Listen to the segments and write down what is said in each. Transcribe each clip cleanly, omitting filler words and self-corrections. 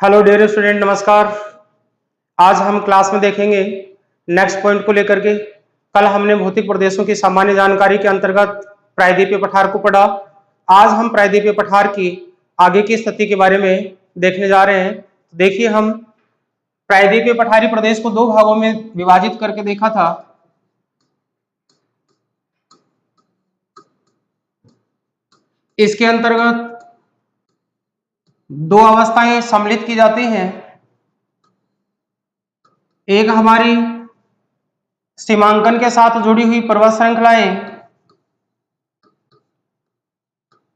Hello dear student, नमस्कार। आज हम क्लास में देखेंगे नेक्स्ट पॉइंट को लेकर के। कल हमने भौतिक प्रदेशों की सामान्य जानकारी के अंतर्गत प्रायद्वीपीय पठार को पढ़ा। आज हम प्रायद्वीपीय पठार की आगे की स्थिति के बारे में देखने जा रहे हैं। देखिए, हम प्रायद्वीपीय पठारी प्रदेश को दो भागों में विभाजित करके देखा था। इसके अंतर्गत दो अवस्थाएं सम्मिलित की जाती हैं। एक हमारी सीमांकन के साथ जुड़ी हुई पर्वत श्रृंखलाएं,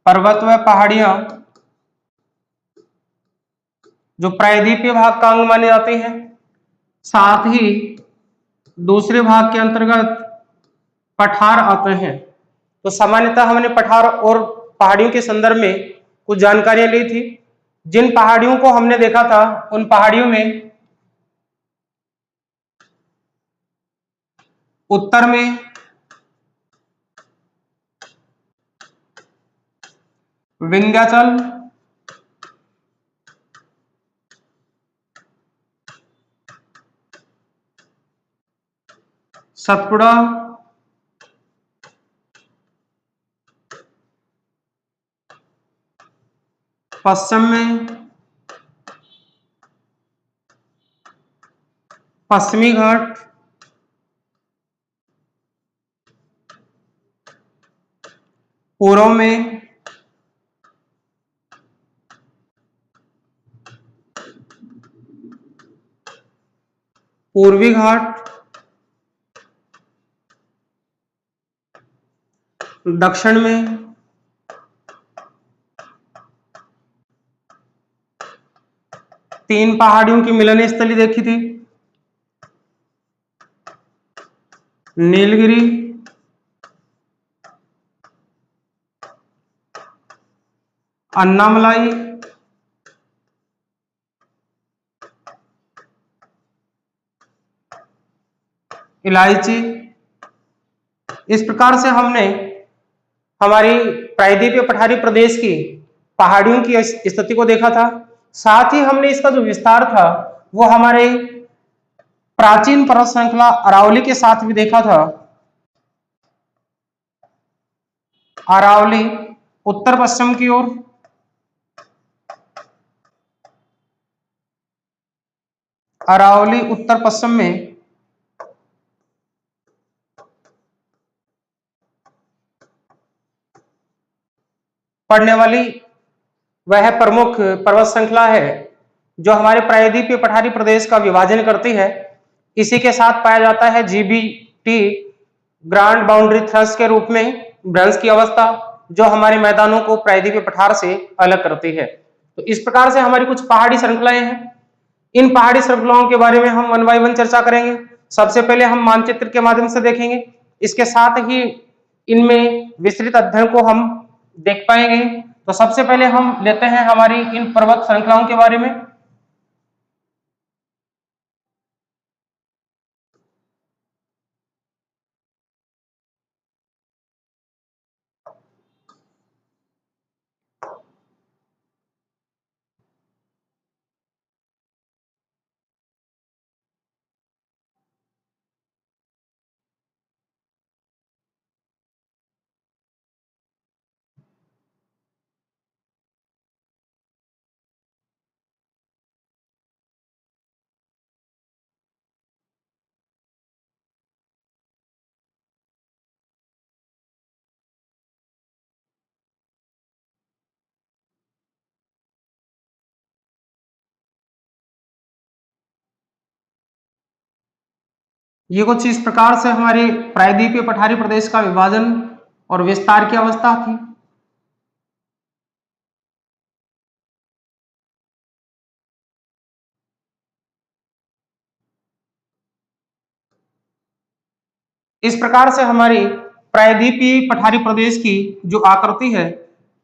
पर्वत व पहाड़ियां जो प्रायद्वीपीय भाग का अंग माने जाते हैं। साथ ही दूसरे भाग के अंतर्गत पठार आते हैं। तो सामान्यतः हमने पठार और पहाड़ियों के संदर्भ में कुछ जानकारियां ली थी। जिन पहाड़ियों को हमने देखा था उन पहाड़ियों में उत्तर में विंध्याचल, सतपुड़ा, पश्चिम में पश्चिमी घाट, पूर्व में पूर्वी घाट, दक्षिण में तीन पहाड़ियों की मिलन स्थली देखी थी, नीलगिरी, अन्नामलाई, इलायची। इस प्रकार से हमने हमारी प्रायद्वीपीय पठारी प्रदेश की पहाड़ियों की स्थिति को देखा था। साथ ही हमने इसका जो विस्तार था वो हमारे प्राचीन पर्वत श्रृंखला अरावली के साथ भी देखा था। अरावली उत्तर पश्चिम की ओर, अरावली उत्तर पश्चिम में पड़ने वाली वह प्रमुख पर्वत श्रृंखला है जो हमारे प्रायद्वीपीय पठारी प्रदेश का विभाजन करती है। इसी के साथ पाया जाता है जीबीटी, ग्रांड बाउंड्री थ्रस्ट के रूप में भ्रंश की अवस्था, जो हमारे मैदानों को प्रायद्वीपीय पठार से अलग करती है। तो इस प्रकार से हमारी कुछ पहाड़ी श्रृंखलाएं हैं। इन पहाड़ी श्रृंखलाओं के बारे में हम वन बाय वन चर्चा करेंगे। सबसे पहले हम मानचित्र के माध्यम से देखेंगे। इसके साथ ही इनमें विस्तृत अध्ययन को हम देख पाएंगे। तो सबसे पहले हम लेते हैं हमारी इन पर्वत श्रृंखलाओं के बारे में। ये कुछ इस प्रकार से हमारे प्रायद्वीपीय पठारी प्रदेश का विभाजन और विस्तार की अवस्था थी। इस प्रकार से हमारी प्रायद्वीपीय पठारी प्रदेश की जो आकृति है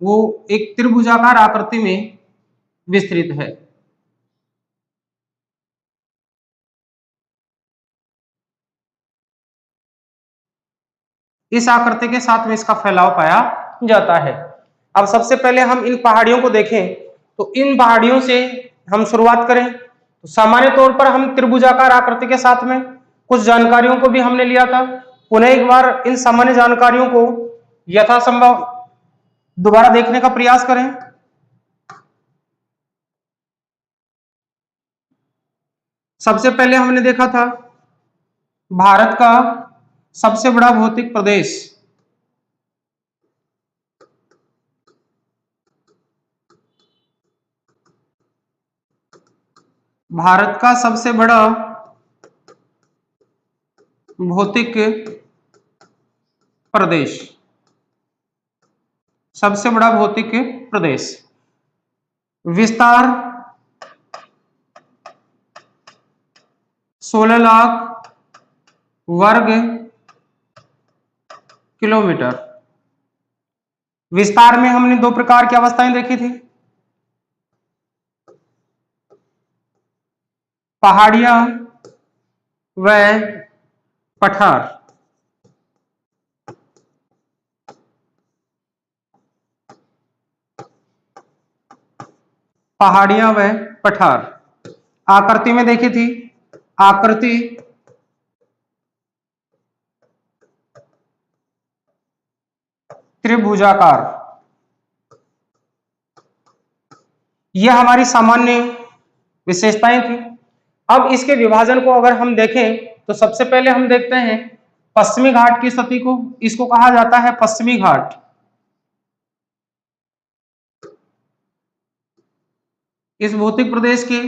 वो एक त्रिभुजाकार आकृति में विस्तृत है। इस आकृति के साथ में इसका फैलाव पाया जाता है। अब सबसे पहले हम इन पहाड़ियों को देखें तो इन पहाड़ियों से हम शुरुआत करें तो सामान्य तौर पर हम त्रिभुजाकार आकृति के साथ में कुछ जानकारियों को भी हमने लिया था। पुनः एक बार इन सामान्य जानकारियों को यथासंभव दोबारा देखने का प्रयास करें। सबसे पहले हमने देखा था भारत का सबसे बड़ा भौतिक प्रदेश, भारत का सबसे बड़ा भौतिक प्रदेश, सबसे बड़ा भौतिक प्रदेश, विस्तार 16 लाख वर्ग किलोमीटर। विस्तार में हमने दो प्रकार की अवस्थाएं देखी थी, पहाड़ियां व पठार। पहाड़ियां व पठार आकृति में देखी थी, आकृति त्रिभुजाकार। यह हमारी सामान्य विशेषताएं थी। अब इसके विभाजन को अगर हम देखें तो सबसे पहले हम देखते हैं पश्चिमी घाट की स्थिति को, इसको कहा जाता है पश्चिमी घाट। इस भौतिक प्रदेश के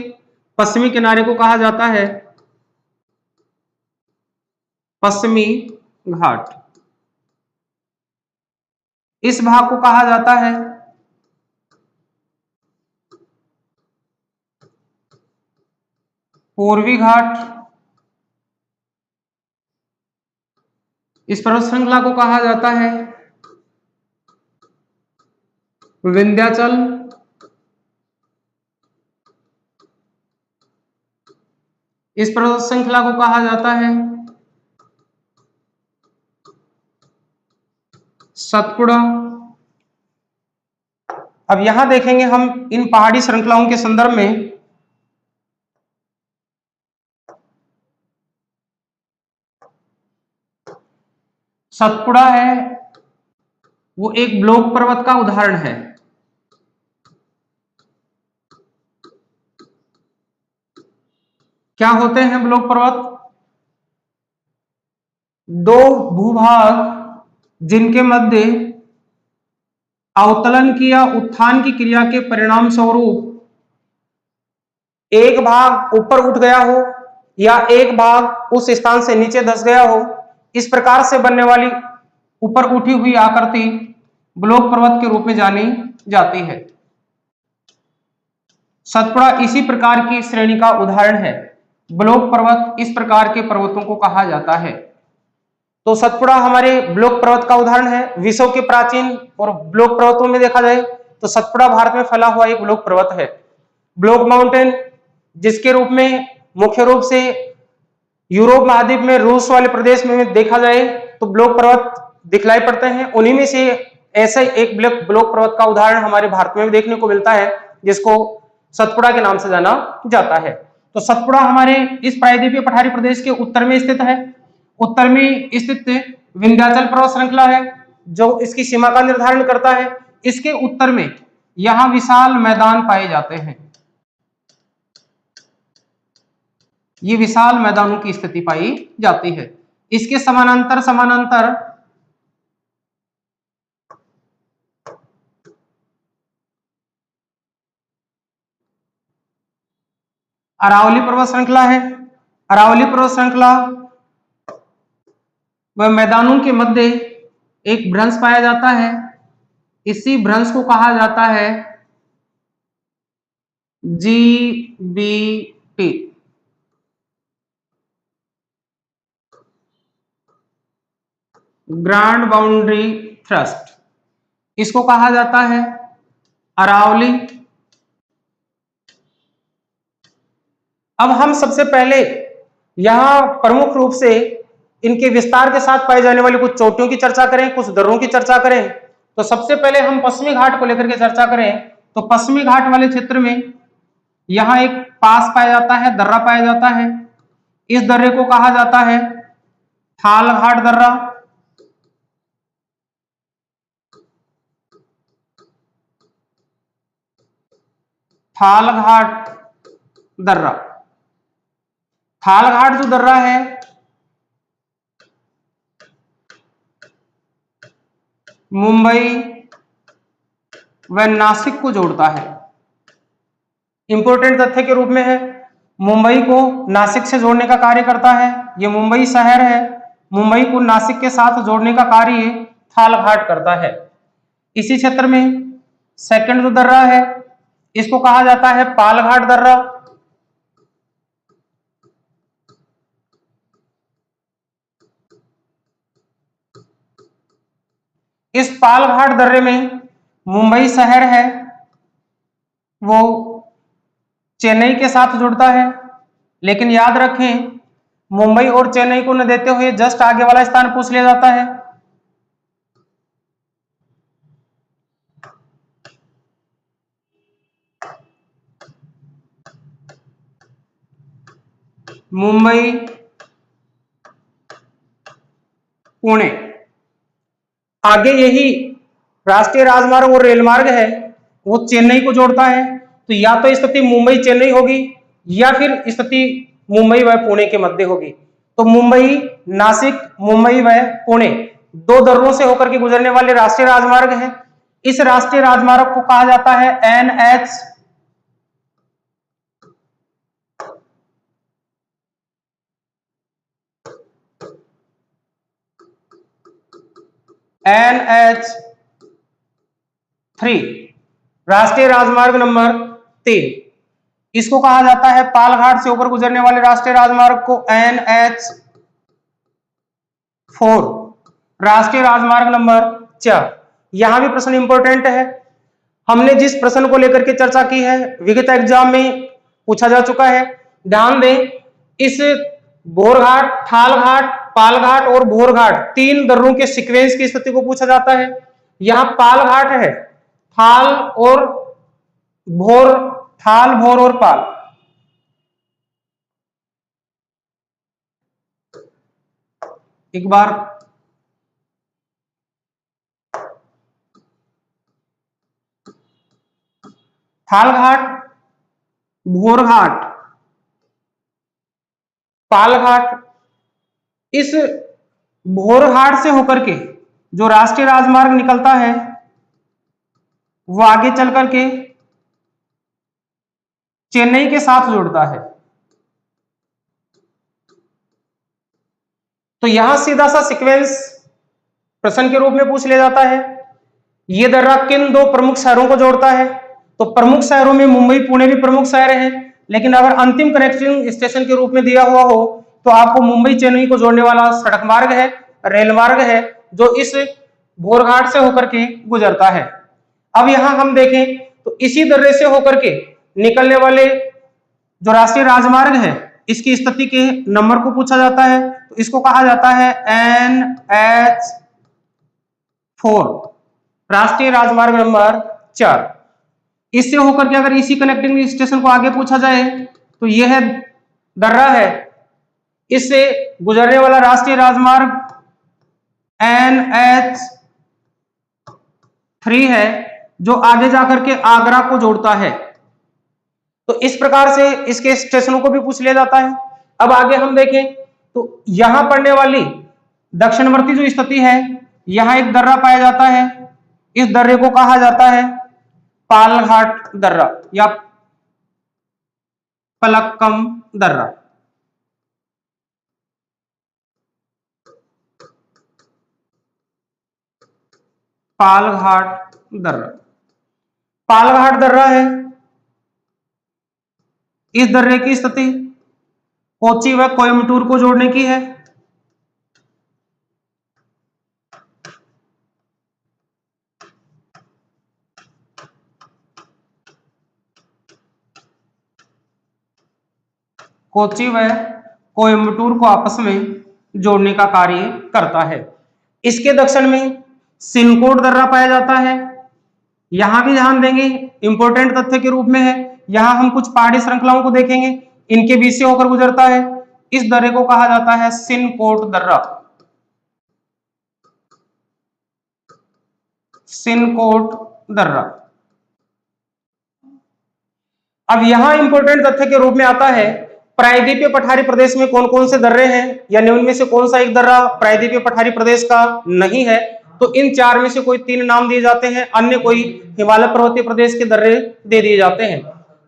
पश्चिमी किनारे को कहा जाता है पश्चिमी घाट। इस भाग को कहा जाता है पूर्वी घाट। इस पर्वत श्रृंखला को कहा जाता है विंध्याचल। इस पर्वत श्रृंखला को कहा जाता है सतपुड़ा। अब यहां देखेंगे हम इन पहाड़ी श्रृंखलाओं के संदर्भ में सतपुड़ा है वो एक ब्लॉक पर्वत का उदाहरण है। क्या होते हैं ब्लॉक पर्वत? दो भूभाग जिनके मध्य अवतलन की या उत्थान की क्रिया के परिणाम स्वरूप एक भाग ऊपर उठ गया हो या एक भाग उस स्थान से नीचे धंस गया हो, इस प्रकार से बनने वाली ऊपर उठी हुई आकृति ब्लॉक पर्वत के रूप में जानी जाती है। सतपुड़ा इसी प्रकार की श्रेणी का उदाहरण है। ब्लॉक पर्वत इस प्रकार के पर्वतों को कहा जाता है। तो सतपुड़ा हमारे ब्लॉक पर्वत का उदाहरण है। विश्व के प्राचीन और ब्लॉक पर्वतों में देखा जाए तो सतपुड़ा भारत में फैला हुआ एक ब्लॉक पर्वत है। ब्लॉक माउंटेन, जिसके रूप में मुख्य रूप से यूरोप महाद्वीप में रूस वाले प्रदेश में देखा जाए तो ब्लॉक पर्वत दिखलाई पड़ते हैं। उन्हीं में से ऐसा एक ब्लॉक पर्वत का उदाहरण हमारे भारत में भी देखने को मिलता है, जिसको सतपुड़ा के नाम से जाना जाता है। तो सतपुड़ा हमारे इस प्रायद्वीपीय पठारी प्रदेश के उत्तर में स्थित है। उत्तर में स्थित विंध्याचल पर्वत श्रृंखला है जो इसकी सीमा का निर्धारण करता है। इसके उत्तर में यहां विशाल मैदान पाए जाते हैं। ये विशाल मैदानों की स्थिति पाई जाती है। इसके समानांतर अरावली पर्वत श्रृंखला है। अरावली पर्वत श्रृंखला व मैदानों के मध्य एक भ्रंश पाया जाता है। इसी भ्रंश को कहा जाता है GBT। ग्रांड बाउंड्री थ्रस्ट, इसको कहा जाता है अरावली। अब हम सबसे पहले यहां प्रमुख रूप से इनके विस्तार के साथ पाए जाने वाली कुछ चोटियों की चर्चा करें, कुछ दर्रों की चर्चा करें। तो सबसे पहले हम पश्चिमी घाट को लेकर के चर्चा करें तो पश्चिमी घाट वाले क्षेत्र में यहां एक पास पाया जाता है, दर्रा पाया जाता है। इस दर्रे को कहा जाता है थालघाट दर्रा। थालघाट दर्रा। थालघाट जो दर्रा है मुंबई व नासिक को जोड़ता है। इंपॉर्टेंट तथ्य के रूप में है, मुंबई को नासिक से जोड़ने का कार्य करता है। यह मुंबई शहर है, मुंबई को नासिक के साथ जोड़ने का कार्य थालघाट करता है। इसी क्षेत्र में सेकंड जो दर्रा है इसको कहा जाता है पालघाट दर्रा। इस पालघाट दर्रे में मुंबई शहर है वो चेन्नई के साथ जुड़ता है, लेकिन याद रखें मुंबई और चेन्नई को न देते हुए जस्ट आगे वाला स्थान पूछ लिया जाता है। मुंबई पुणे। आगे यही राष्ट्रीय राजमार्ग और रेल मार्ग है वो चेन्नई को जोड़ता है, तो या तो स्थिति मुंबई चेन्नई होगी या फिर स्थिति मुंबई व पुणे के मध्य होगी। तो मुंबई नासिक, मुंबई व पुणे दो दर्रों से होकर के गुजरने वाले राष्ट्रीय राजमार्ग है। इस राष्ट्रीय राजमार्ग को कहा जाता है NH NH3, राष्ट्रीय राजमार्ग नंबर 3। इसको कहा जाता है पालघाट से होकर गुजरने वाले राष्ट्रीय राजमार्ग को NH4, राष्ट्रीय राजमार्ग नंबर 4। यहां भी प्रश्न इंपॉर्टेंट है, हमने जिस प्रश्न को लेकर के चर्चा की है विगत एग्जाम में पूछा जा चुका है। ध्यान दें, इस भोरघाट, थालघाट, पालघाट और भोरघाट तीन दर्रों के सीक्वेंस की स्थिति को पूछा जाता है। यहां पालघाट है, थाल और भोर, थाल, भोर और पाल। एक बार थालघाट, भोरघाट, पालघाट। इस भोरघाट से होकर के जो राष्ट्रीय राजमार्ग निकलता है वो आगे चल करके चेन्नई के साथ जुड़ता है। तो यहां सीधा सा सीक्वेंस प्रश्न के रूप में पूछ लिया जाता है, यह दर्रा किन दो प्रमुख शहरों को जोड़ता है। तो प्रमुख शहरों में मुंबई पुणे भी प्रमुख शहर हैं, लेकिन अगर अंतिम कनेक्टिंग स्टेशन के रूप में दिया हुआ हो तो आपको मुंबई चेन्नई को जोड़ने वाला सड़क मार्ग है, रेल मार्ग है, जो इस भोरघाट से होकर के गुजरता है। अब यहां हम देखें तो इसी दर्रे से होकर के निकलने वाले जो राष्ट्रीय राजमार्ग है इसकी स्थिति के नंबर को पूछा जाता है, तो इसको कहा जाता है NH4, राष्ट्रीय राजमार्ग नंबर 4। इससे होकर के अगर इसी कनेक्टिंग स्टेशन को आगे पूछा जाए तो यह दर्रा है, इससे गुजरने वाला राष्ट्रीय राजमार्ग NH3 है, जो आगे जाकर के आगरा को जोड़ता है। तो इस प्रकार से इसके स्टेशनों को भी पूछ लिया जाता है। अब आगे हम देखें तो यहां पड़ने वाली दक्षिणवर्ती जो स्थिति है, यहां एक दर्रा पाया जाता है, इस दर्रे को कहा जाता है पालघाट दर्रा या पलक्कम दर्रा। पालघाट दर्रा, पालघाट दर्रा है, इस दर्रे की स्थिति कोच्चि व कोयम्बटूर को जोड़ने की है। कोच्चि व कोयम्बटूर को आपस में जोड़ने का कार्य करता है। इसके दक्षिण में सिनकोट दर्रा पाया जाता है। यहां भी ध्यान देंगे, इंपॉर्टेंट तथ्य के रूप में है, यहां हम कुछ पहाड़ी श्रृंखलाओं को देखेंगे, इनके बीच से होकर गुजरता है। इस दर्रे को कहा जाता है सिनकोट दर्रा। सिनकोट दर्रा। अब यहां इंपॉर्टेंट तथ्य के रूप में आता है प्रायद्वीपीय पठारी प्रदेश में कौन कौन से दर्रे हैं, या उनमें से कौन सा एक दर्रा प्रायद्वीपीय पठारी प्रदेश का नहीं है। तो इन चार में से कोई 3 नाम दिए जाते हैं, अन्य कोई हिमालय पर्वतीय प्रदेश के दर्रे दे दिए जाते हैं।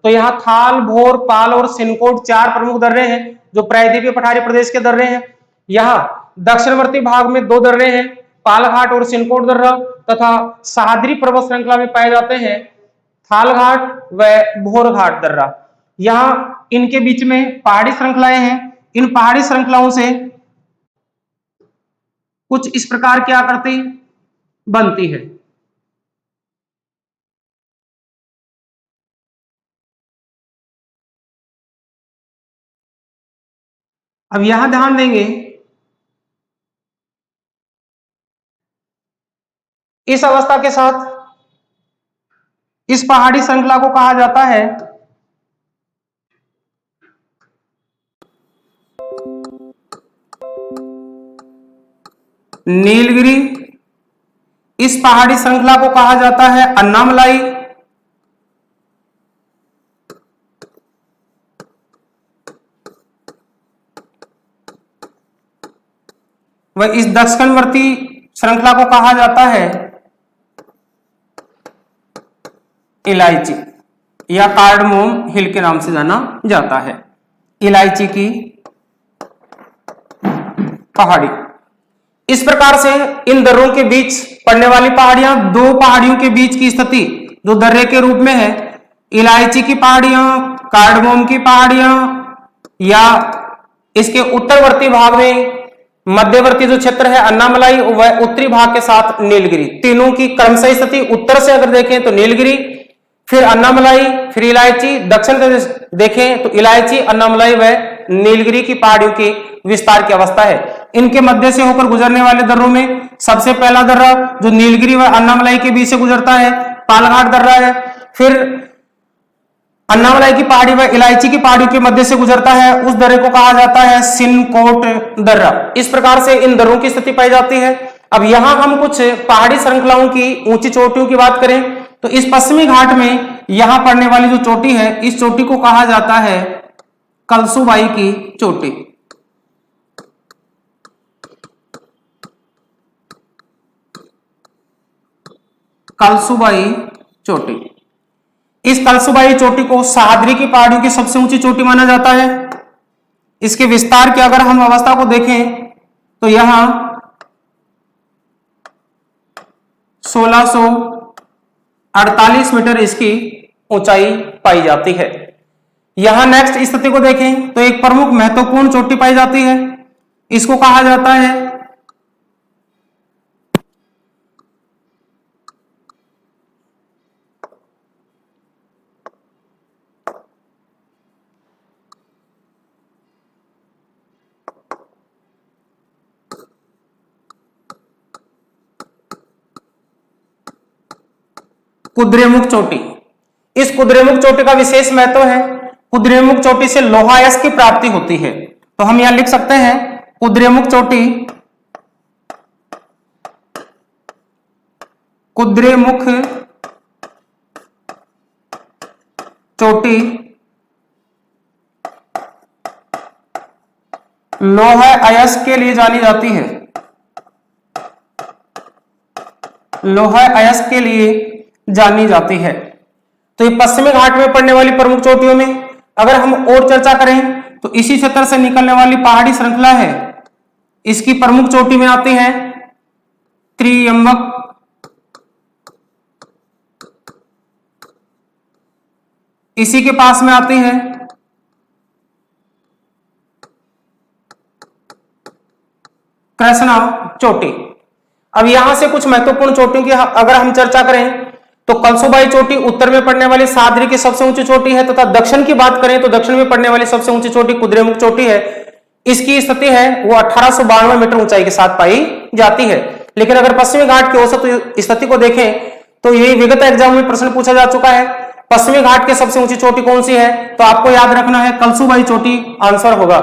तो यहाँ थाल, भोर, पाल और सिनकोट 4 प्रमुख दर्रे हैं जो प्रायद्वीपीय पठारी प्रदेश के दर्रे हैं। यहाँ दक्षिणवर्ती भाग में 2 दर्रे हैं, पालघाट और सिनकोट दर्रा, तथा सह्याद्री पर्वत श्रृंखला में पाए जाते हैं थाल घाट व भोर घाट दर्रा। यहां इनके बीच में पहाड़ी श्रृंखलाएं हैं। इन पहाड़ी श्रृंखलाओं से कुछ इस प्रकार की आकृति बनती है। अब यहां ध्यान देंगे, इस अवस्था के साथ इस पहाड़ी श्रृंखला को कहा जाता है नीलगिरी। इस पहाड़ी श्रृंखला को कहा जाता है अन्नामलाई। व इस दक्षिणवर्ती श्रृंखला को कहा जाता है इलायची या कार्डमोम हिल के नाम से जाना जाता है। इलायची की पहाड़ी। इस प्रकार से इन दर्रों के बीच पड़ने वाली पहाड़ियां, 2 पहाड़ियों के बीच की स्थिति जो दर्रे के रूप में है, इलायची की पहाड़ियां, कार्डमोम की पहाड़ियां, या इसके उत्तरवर्ती भाग में मध्यवर्ती जो क्षेत्र है अन्नामलाई, वह उत्तरी भाग के साथ नीलगिरी। तीनों की क्रमशः स्थिति उत्तर से अगर देखें तो नीलगिरी, फिर अन्नामलाई, फिर इलायची। दक्षिण से देखें तो इलायची, अन्नामलाई व नीलगिरी की पहाड़ियों की विस्तार की अवस्था है। इनके मध्य से होकर गुजरने वाले दर्रों में सबसे पहला दर्रा जो नीलगिरी व अन्नामलाई के बीच से गुजरता है पालघाट दर्रा है। फिर अन्नामलाई की पहाड़ी व इलायची की पहाड़ी के मध्य से गुजरता है, उस दर्रे को कहा जाता है सिनकोट दर्रा। इस प्रकार से इन दर्रों की स्थिति पाई जाती है। अब यहां हम कुछ पहाड़ी श्रृंखलाओं की ऊंची चोटियों की बात करें तो इस पश्चिमी घाट में यहां पड़ने वाली जो चोटी है, इस चोटी को कहा जाता है कलसुबाई की चोटी। कलसुबाई चोटी। इस कलसुबाई चोटी को सह्याद्री की पहाड़ियों की सबसे ऊंची चोटी माना जाता है। इसके विस्तार की अगर हम अवस्था को देखें तो यहां 1648 मीटर इसकी ऊंचाई पाई जाती है। यहां नेक्स्ट स्थिति को देखें तो एक प्रमुख महत्वपूर्ण चोटी पाई जाती है, इसको कहा जाता है कुद्रेमुख चोटी। इस कुद्रेमुख चोटी का विशेष महत्व है। कुद्रेमुख चोटी से लोहा अयस्क की प्राप्ति होती है। तो हम यहां लिख सकते हैं कुद्रेमुख चोटी, कुद्रेमुख चोटी लोहा अयस्क के लिए जानी जाती है। लोहा अयस्क के लिए जानी जाती है। तो ये पश्चिमी घाट में पड़ने वाली प्रमुख चोटियों में अगर हम और चर्चा करें तो इसी क्षेत्र से निकलने वाली पहाड़ी श्रृंखला है, इसकी प्रमुख चोटी में आते हैं त्रियंबक, इसी के पास में आती है कृष्णा चोटी। अब यहां से कुछ महत्वपूर्ण चोटियों की अगर हम चर्चा करें तो कलसुबाई चोटी उत्तर में पड़ने वाली सह्याद्री की सबसे ऊंची चोटी है, तथा दक्षिण की बात करें तो दक्षिण में पड़ने वाली सबसे ऊंची चोटी कुद्रेमुख चोटी है। इसकी स्थिति है वो 1892 मीटर ऊंचाई के साथ पाई जाती है। लेकिन अगर पश्चिमी घाट की औसत स्थिति को देखें तो ये विगत एग्जाम में प्रश्न पूछा जा चुका है। पश्चिमी घाट की सबसे ऊंची चोटी कौन सी है? तो आपको याद रखना है कलसूबाई चोटी आंसर होगा।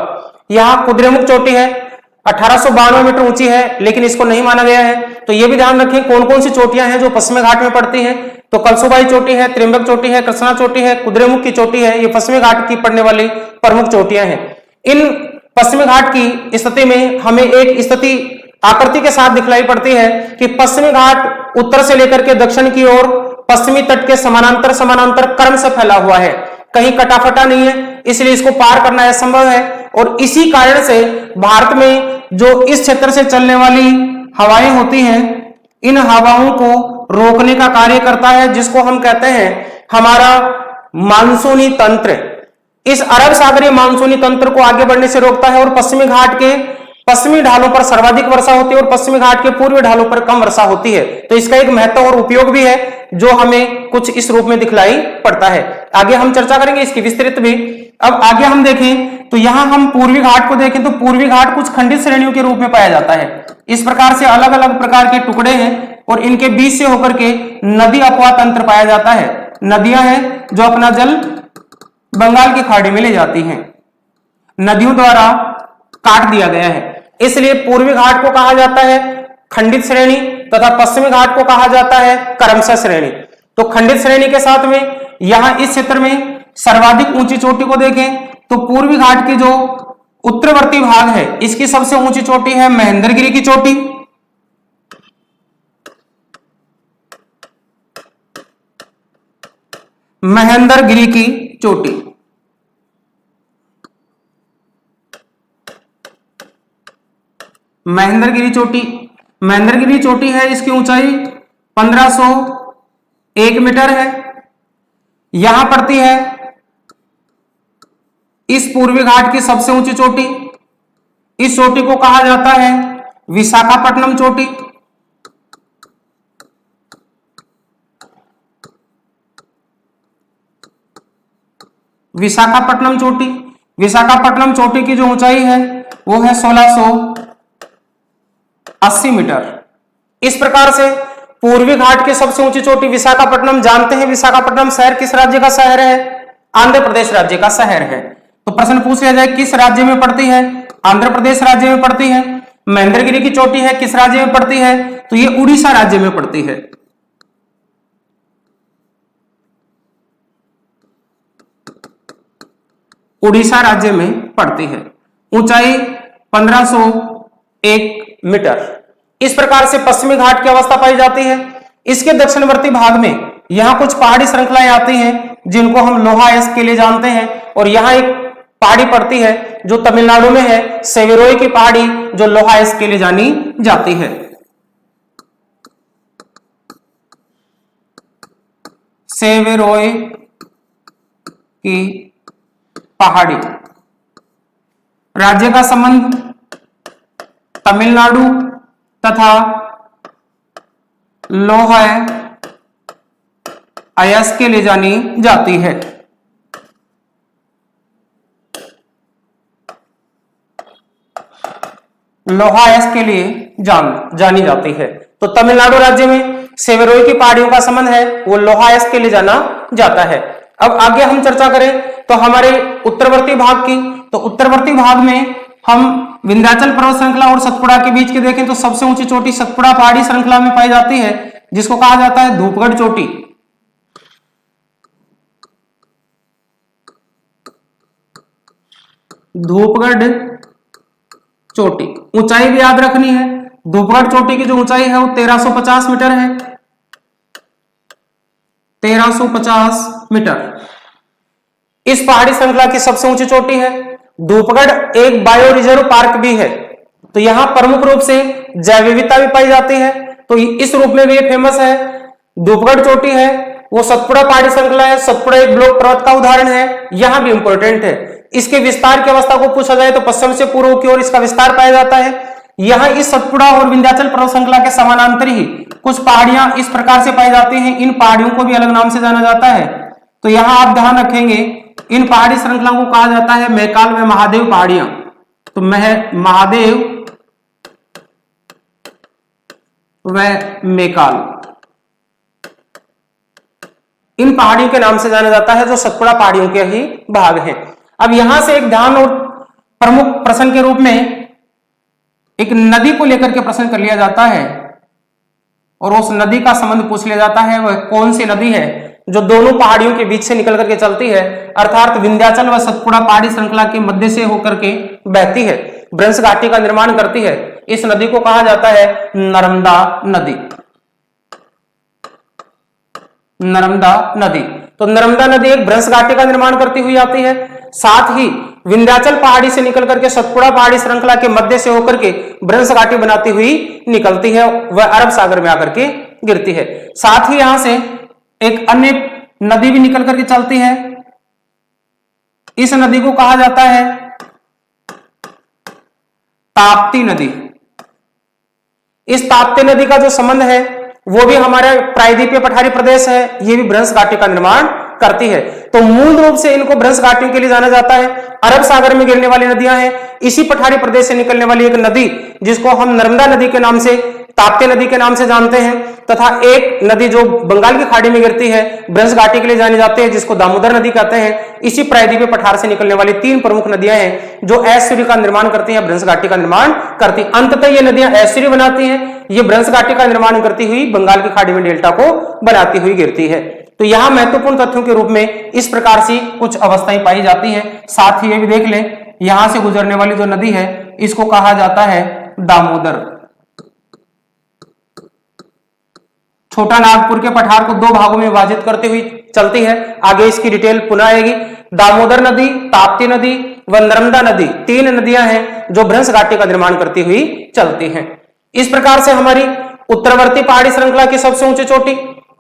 यहाँ कुद्रेमुख चोटी है, 1892 मीटर ऊंची है, लेकिन इसको नहीं माना गया है। तो ये भी ध्यान रखें कौन कौन सी चोटियां हैं जो पश्चिमी घाट में पड़ती हैं। तो कलसूबाई चोटी है, त्रिंबक चोटी है, कृष्णा चोटी है, कुद्रेमुख की चोटी है, ये पश्चिमी घाट की पड़ने वाली प्रमुख चोटियां हैं। इन पश्चिमी घाट की स्थिति में हमें एक स्थिति आकृति के साथ दिखलाई पड़ती है कि पश्चिमी घाट उत्तर से लेकर के दक्षिण की ओर पश्चिमी तट के समानांतर समानांतर क्रम से फैला हुआ है, कहीं कटाफटा नहीं है, इसलिए इसको पार करना असंभव है। और इसी कारण से भारत में जो इस क्षेत्र से चलने वाली हवाएं होती हैं, इन हवाओं को रोकने का कार्य करता है, जिसको हम कहते हैं हमारा मानसूनी तंत्र। इस अरब सागरीय मानसूनी तंत्र को आगे बढ़ने से रोकता है और पश्चिमी घाट के पश्चिमी ढालों पर सर्वाधिक वर्षा होती है और पश्चिमी घाट के पूर्वी ढालों पर कम वर्षा होती है। तो इसका एक महत्व और उपयोग भी है जो हमें कुछ इस रूप में दिखलाई पड़ता है। आगे हम चर्चा करेंगे इसकी विस्तृत भी। अब आगे हम देखें तो यहां हम पूर्वी घाट को देखें तो पूर्वी घाट कुछ खंडित श्रेणियों के रूप में पाया जाता है। इस प्रकार से अलग अलग प्रकार के टुकड़े हैं और इनके बीच से होकर के नदी अपवाह तंत्र पाया जाता है। नदियां हैं जो अपना जल बंगाल की खाड़ी में ले जाती हैं, नदियों द्वारा काट दिया गया है, इसलिए पूर्वी घाट को कहा जाता है खंडित श्रेणी तथा पश्चिमी घाट को कहा जाता है क्रमशः श्रेणी। तो खंडित श्रेणी के साथ में यहां इस क्षेत्र में सर्वाधिक ऊंची चोटी को देखें तो पूर्वी घाट के जो उत्तरवर्ती भाग है इसकी सबसे ऊंची चोटी है महेंद्रगिरी की चोटी। महेंद्रगिरी की चोटी, महेंद्रगिरी चोटी, महेंद्रगिरी चोटी है, इसकी ऊंचाई 1501 मीटर है, यहां पड़ती है इस पूर्वी घाट की सबसे ऊंची चोटी। इस चोटी को कहा जाता है विशाखापट्टनम चोटी। विशाखापट्टनम चोटी, विशाखापट्टनम चोटी की जो ऊंचाई है वो है 1680 मीटर। इस प्रकार से पूर्वी घाट की सबसे ऊंची चोटी विशाखापट्टनम। जानते हैं विशाखापट्टनम शहर किस राज्य का शहर है? आंध्र प्रदेश राज्य का शहर है। तो प्रश्न पूछ लिया जाए किस राज्य में पड़ती है? आंध्र प्रदेश राज्य में पड़ती है। महेंद्रगिरी की चोटी है किस राज्य में पड़ती है? तो ये उड़ीसा राज्य में पड़ती है। उड़ीसा राज्य में पड़ती है। ऊंचाई 1501 मीटर। इस प्रकार से पश्चिमी घाट की अवस्था पाई जाती है। इसके दक्षिणवर्ती भाग में यहां कुछ पहाड़ी श्रृंखलाएं आती हैं जिनको हम लोहायस्क के लिए जानते हैं। और यहां एक पहाड़ी पड़ती है जो तमिलनाडु में है, सेवेरोई की पहाड़ी, जो लोहायस्क के लिए जानी जाती है। सेवेरोई की पहाड़ी। राज्य का संबंध तमिलनाडु तथा लोहायस्क के लिए जानी जाती है। लोहायस्क के लिए जानी जाती है। तो तमिलनाडु राज्य में सेवेरोई की पहाड़ियों का संबंध है, वो लोहायस्क के लिए जाना जाता है। अब आगे हम चर्चा करें तो हमारे उत्तरवर्ती भाग की, तो उत्तरवर्ती भाग में हम विंध्याचल पर्वत श्रृंखला और सतपुड़ा के बीच के देखें तो सबसे ऊंची चोटी सतपुड़ा पहाड़ी श्रृंखला में पाई जाती है, जिसको कहा जाता है धूपगढ़ चोटी। धूपगढ़ चोटी, ऊंचाई भी याद रखनी है। धूपगढ़ चोटी की जो ऊंचाई है वो 1350 मीटर है। 1350 मीटर इस पहाड़ी श्रृंखला की सबसे ऊंची चोटी है। धूपगढ़ एक बायो रिजर्व पार्क भी है, तो यहां प्रमुख रूप से जैव विविधता भी पाई जाती है, तो इस रूप में भी ये फेमस है। धूपगढ़ चोटी है वो सतपुड़ा पहाड़ी श्रृंखला है। सतपुड़ा एक ब्लॉक पर्वत का उदाहरण है, यहां भी इंपॉर्टेंट है। इसके विस्तार की अवस्था को पूछा जाए तो पश्चिम से पूर्व की ओर इसका विस्तार पाया जाता है। यहां इस सतपुड़ा और विंध्याचल पर्वत श्रृंखला के समानांतर ही कुछ पहाड़ियां इस प्रकार से पाई जाती हैं। इन पहाड़ियों को भी अलग नाम से जाना जाता है। तो यहां आप ध्यान रखेंगे इन पहाड़ी श्रृंखला को कहा जाता है मैकाल व महादेव पहाड़ियां। तो महादेव व मैकाल, इन पहाड़ियों के नाम से जाना जाता है, जो सतपुड़ा पहाड़ियों के ही भाग हैं। अब यहां से एक ध्यान और प्रमुख प्रश्न के रूप में एक नदी को लेकर के प्रश्न कर लिया जाता है और उस नदी का संबंध पूछ लिया जाता है। वह कौन सी नदी है जो दोनों पहाड़ियों के बीच से निकल करके चलती है, अर्थात विंध्याचल व सतपुड़ा पहाड़ी श्रृंखला के मध्य से होकर के बहती है, भ्रंश घाटी का निर्माण करती है। इस नदी को कहा जाता है नर्मदा नदी। नर्मदा नदी, तो नर्मदा नदी एक भ्रंश घाटी का निर्माण करती हुई आती है, साथ ही विंध्याचल पहाड़ी से निकल करके सतपुड़ा पहाड़ी श्रृंखला के मध्य से होकर के भ्रंश घाटी बनाती हुई निकलती है, वह अरब सागर में आकर के गिरती है। साथ ही यहां से एक अन्य नदी भी निकल करके चलती है, इस नदी को कहा जाता है ताप्ती नदी। इस ताप्ती नदी का जो संबंध है वो भी हमारे प्रायद्वीपीय पठारी प्रदेश है, ये भी भ्रंश घाटी का निर्माण करती है। तो मूल रूप से इनको भ्रंश घाटियों के लिए जाना जाता है। अरब सागर में गिरने वाली नदियां हैं, इसी पठारी प्रदेश से निकलने वाली एक नदी जिसको हम नर्मदा नदी के नाम से, ताप्ती नदी के नाम से जानते हैं, तथा एक नदी जो बंगाल की खाड़ी में गिरती है, भ्रंश घाटी के लिए जानी जाती है, जिसको दामोदर नदी कहते हैं। इसी प्रायद्वीपीय पठार से निकलने वाली 3 प्रमुख नदियां हैं जो ऐश्वर्य का निर्माण करती हैं, भ्रंश घाटी का निर्माण करती। अंततः ये नदियां ऐश्वर्य बनाती हैं, ये भ्रंश घाटी का निर्माण करती हुई बंगाल की खाड़ी में डेल्टा को बनाती हुई गिरती है। तो यहां महत्वपूर्ण तथ्यों के रूप में इस प्रकार से कुछ अवस्थाएं पाई जाती हैं। साथ ही ये भी देख लें, यहां से गुजरने वाली जो नदी है इसको कहा जाता है दामोदर। छोटा नागपुर के पठार को 2 भागों में विभाजित करती हुई चलती है, आगे इसकी डिटेल पुनः आएगी। दामोदर नदी, ताप्ती नदी व नर्मदा नदी 3 नदियां हैं जो भ्रंश घाटी का निर्माण करती हुई चलती हैं। इस प्रकार से हमारी उत्तरवर्ती पहाड़ी श्रृंखला की सबसे ऊंची चोटी,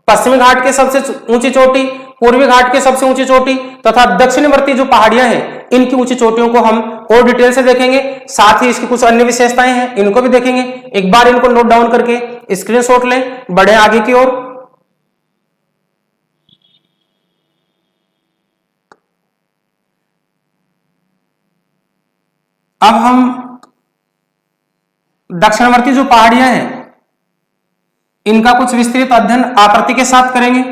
पश्चिमी घाट की सबसे ऊंची चोटी, पूर्वी घाट की सबसे ऊंची चोटी तथा दक्षिणवर्ती जो पहाड़ियां हैं इनकी ऊंची चोटियों को हम और डिटेल से देखेंगे। साथ ही इसकी कुछ अन्य विशेषताएं हैं, इनको भी देखेंगे। एक बार इनको नोट डाउन करके स्क्रीनशॉट लें, बढ़े आगे की ओर। अब हम दक्षिणवर्ती जो पहाड़ियां हैं इनका कुछ विस्तृत अध्ययन आकृति के साथ करेंगे।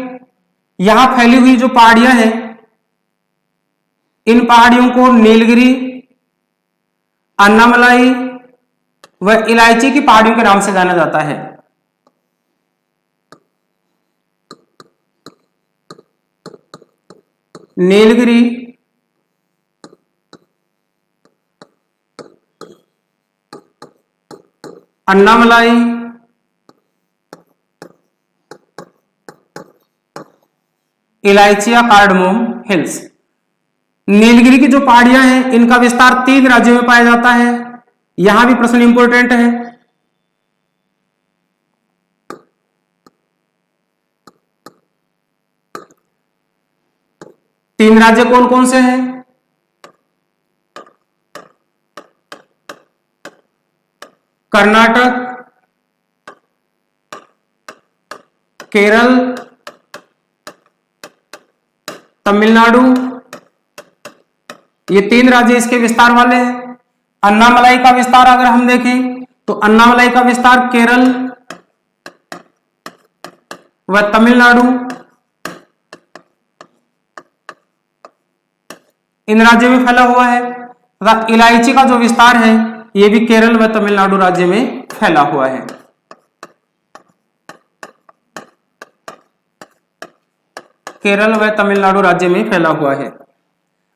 यहां फैली हुई जो पहाड़ियां हैं इन पहाड़ियों को नीलगिरी, अन्नामलाई व इलायची की पहाड़ियों के नाम से जाना जाता है। नीलगिरी, अन्नामलाई, इलायची या कार्डमोम हिल्स। नीलगिरी की जो पहाड़ियां हैं इनका विस्तार 3 राज्यों में पाया जाता है। यहां भी प्रश्न इंपोर्टेंट है। तीन राज्य कौन कौन से हैं? कर्नाटक, केरल, तमिलनाडु, ये 3 राज्य इसके विस्तार वाले हैं। अन्नामलाई का विस्तार अगर हम देखें तो अन्नामलाई का विस्तार केरल व तमिलनाडु, इन राज्यों में फैला हुआ है। तथा इलायची का जो विस्तार है ये भी केरल व तमिलनाडु राज्य में फैला हुआ है। केरल व तमिलनाडु राज्य में फैला हुआ है।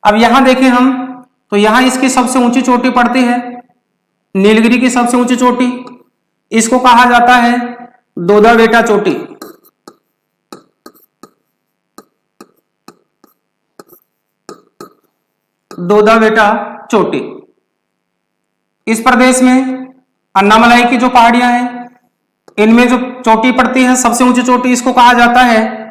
अब यहां देखें हम तो यहां इसकी सबसे ऊंची चोटी पड़ती है, नीलगिरी की सबसे ऊंची चोटी, इसको कहा जाता है दोदा बेटा चोटी। दोदा बेटा चोटी। इस प्रदेश में अन्नामलाई की जो पहाड़ियां हैं इनमें जो चोटी पड़ती है सबसे ऊंची चोटी, इसको कहा जाता है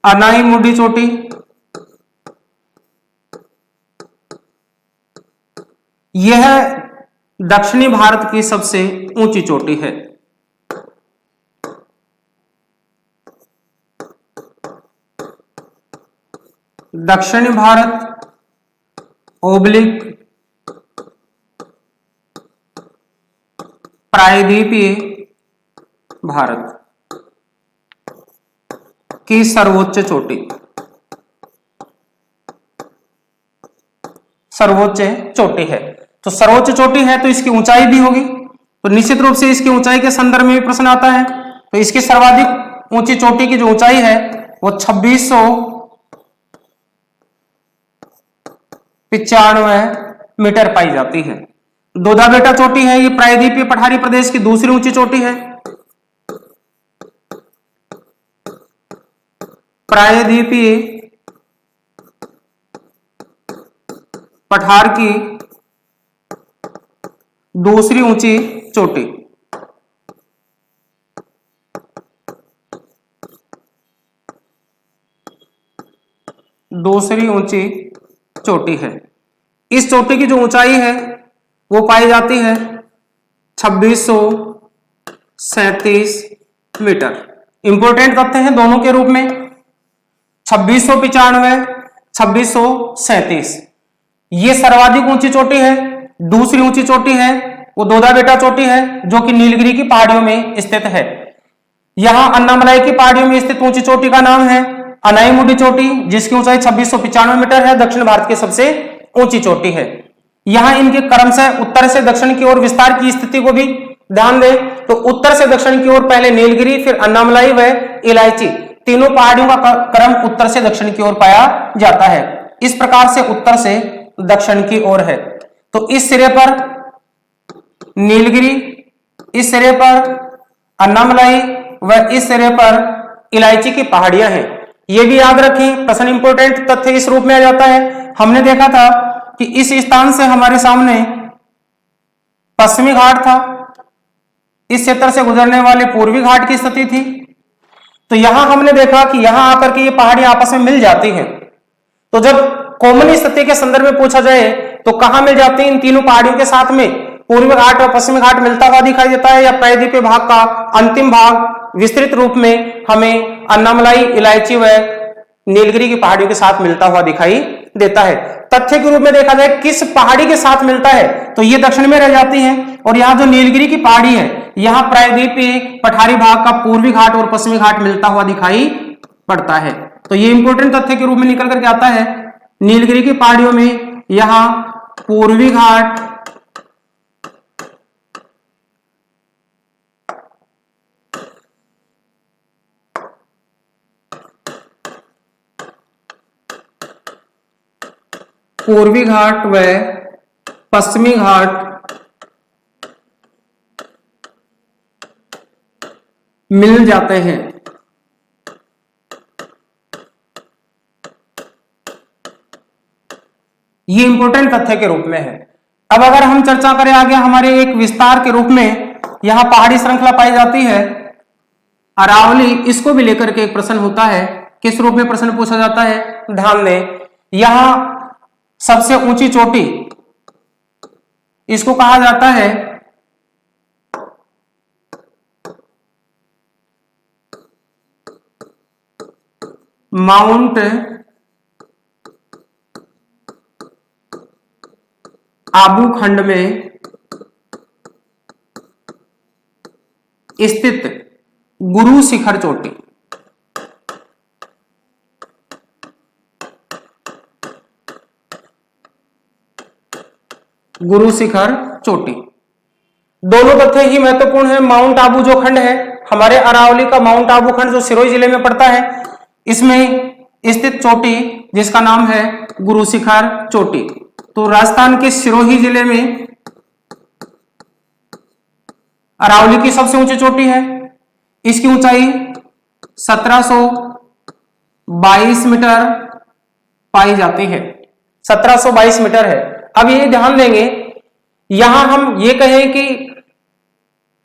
अनाई मुडी चोटी। यह दक्षिणी भारत की सबसे ऊंची चोटी है। दक्षिणी भारत ओब्लिक प्रायद्वीपीय भारत की सर्वोच्च चोटी, सर्वोच्च चोटी है। तो सर्वोच्च चोटी है तो इसकी ऊंचाई भी होगी, तो निश्चित रूप से इसकी ऊंचाई के संदर्भ में भी प्रश्न आता है। तो इसकी सर्वाधिक ऊंची चोटी की जो ऊंचाई है वो 2695 मीटर पाई जाती है। दोदा बेटा चोटी है, ये प्रायद्वीपीय पठारी प्रदेश की दूसरी ऊंची चोटी है। प्रायद्वीपीय पठार की दूसरी ऊंची चोटी। दूसरी ऊंची चोटी है। इस चोटी की जो ऊंचाई है वो पाई जाती है 2637 मीटर। इंपोर्टेंट तथ्य हैं दोनों के रूप में, 2695, 2637। ये सर्वाधिक ऊंची चोटी है। दूसरी ऊंची चोटी है वो दोदा बेटा चोटी है, जो कि नीलगिरी की पहाड़ियों में स्थित है। यहां अन्नामलाई की पहाड़ियों में स्थित ऊंची चोटी का नाम है अनाईमुडी चोटी, जिसकी ऊंचाई 2695 मीटर है, दक्षिण भारत की सबसे ऊंची चोटी है। यहां इनके क्रमशः उत्तर से दक्षिण की ओर विस्तार की स्थिति को भी ध्यान दें तो उत्तर से दक्षिण की ओर पहले नीलगिरी, फिर अन्नामलाई व इलायची, तीनों पहाड़ियों का क्रम उत्तर से दक्षिण की ओर पाया जाता है। इस प्रकार से उत्तर से दक्षिण की ओर है। तो इस सिरे पर नीलगिरी, इस सिरे पर अन्नामलाई व इस सिरे पर इलायची की पहाड़ियां हैं। ये भी याद रखें, प्रश्न इंपोर्टेंट तथ्य इस रूप में आ जाता है। हमने देखा था कि इस स्थान से हमारे सामने पश्चिमी घाट था, इस क्षेत्र से गुजरने वाले पूर्वी घाट की स्थिति थी। तो यहां हमने देखा कि यहां आकर के ये पहाड़ियां आपस में मिल जाती हैं। तो जब कॉमन स्थिति के संदर्भ में पूछा जाए तो कहां मिल जाती है इन तीनों पहाड़ियों के साथ में? पूर्वी घाट और पश्चिमी घाट मिलता हुआ दिखाई देता है, या प्रायद्वीपीय भाग का अंतिम भाग विस्तृत रूप में हमें अन्नामलाई, इलायची व नीलगिरी की पहाड़ियों के साथ मिलता हुआ दिखाई देता है। तथ्य के रूप में देखा जाए किस पहाड़ी के साथ मिलता है तो ये दक्षिण में रह जाती है, और यहाँ जो नीलगिरी की पहाड़ी है यहाँ प्रायद्वीपीय पठारी भाग का पूर्वी घाट और पश्चिमी घाट मिलता हुआ दिखाई पड़ता है। तो ये इंपोर्टेंट तथ्य के रूप में निकल करके आता है। नीलगिरी की पहाड़ियों में यहाँ पूर्वी घाट, पूर्वी घाट व पश्चिमी घाट मिल जाते हैं। ये इंपोर्टेंट तथ्य के रूप में है। अब अगर हम चर्चा करें आगे हमारे एक विस्तार के रूप में, यहां पहाड़ी श्रृंखला पाई जाती है अरावली, इसको भी लेकर के एक प्रश्न होता है। किस रूप में प्रश्न पूछा जाता है? ध्यान दें, यहां सबसे ऊंची चोटी इसको कहा जाता है माउंट आबू खंड में स्थित गुरु शिखर चोटी। गुरु शिखर चोटी। दोनों तथ्य ही महत्वपूर्ण है। माउंट आबू जो खंड है हमारे अरावली का, माउंट आबू खंड जो सिरोही जिले में पड़ता है, इसमें स्थित चोटी जिसका नाम है गुरु शिखर चोटी। तो राजस्थान के सिरोही जिले में अरावली की सबसे ऊंची चोटी है। इसकी ऊंचाई 1722 मीटर पाई जाती है। 1722 मीटर है। अब ये ध्यान देंगे, यहां हम ये कहें कि